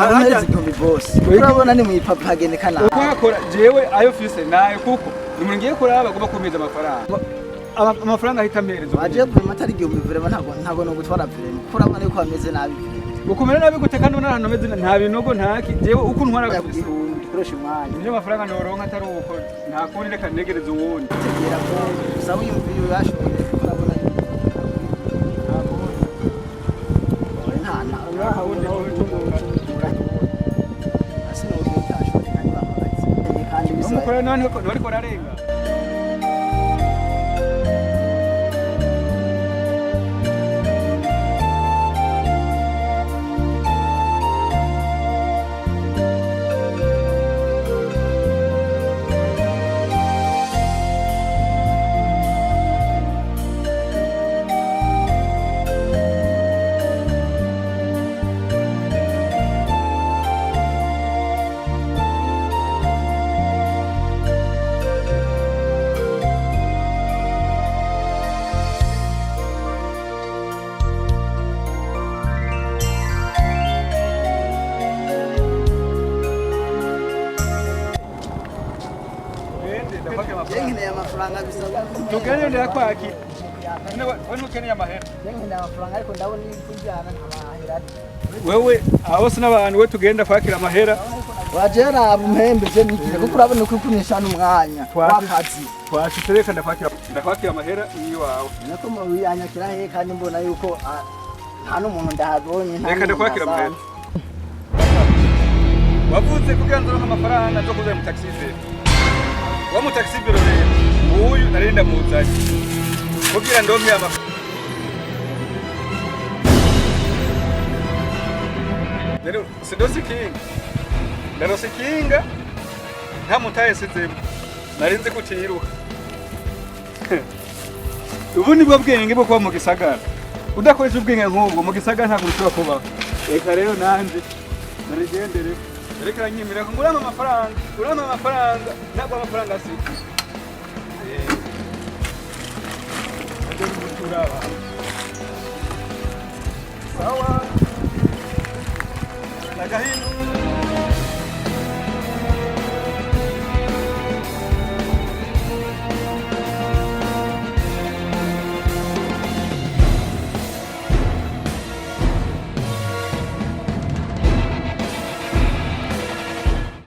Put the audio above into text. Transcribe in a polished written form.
Amezi igihumbi bose. Urabona ni mwipapagene kana. Kwakora jewe ayo fise nayo kuko umuntu ngiye kuraba agomba kumeza amafaranga. Amafaranga ahita mpereza. Aje prima atari igihumbi vrema ntago no gutwara prima. Kurabona yuko ameze nabi. Ukumera nabi gute kandi nta meze nta binogo ntaki jewe uko ntwara gukoresha umwanya. Niyo mafaranga noronka atari uko nta kundi reka negereza uwundi. Tegera ko sawi imviyo yashoboye kurabona. Umukora none ko bariko rarenga. Yengeneye amafaranga bisaba. Tugenera kwaki. Wano ukeneye amahera. Yengeneye amafaranga ariko ndabona ikujyana ntabahera. Wewe aho sina abantu we tugenda kwakira amahera. Wajera abumpembe je nikire kuko urabona ko kunisha n'umwanya wakazi. Twashitereka ndakwakira amahera iyi wawe. Nako mu yanyakira he kandi mbona yuko nta n'umuntu ndahabonye nta. Reka ndakwakira amahera. Wavuze kuganzura amafaranga cyo kuza mu taxi vero. Wa mu taxi vero rero uyu narenda muzanye. Kugira ndomye amafaranga. Rero sidosi kinga. Ndarose kinga nta mutaye sizemo. Narinze kutiruka. Ubu nibwo bwenge bwo kuba mu gisagara. Udakoresha ubwenge nk'ubwo mu gisagara ntabwo ushobora kuba. Reka rero nanje narigendere. Reka nyimira ko ngurama amafaranga ntabwo amafaranga asiki. Ajya guturaba. Sawa. Nagahino.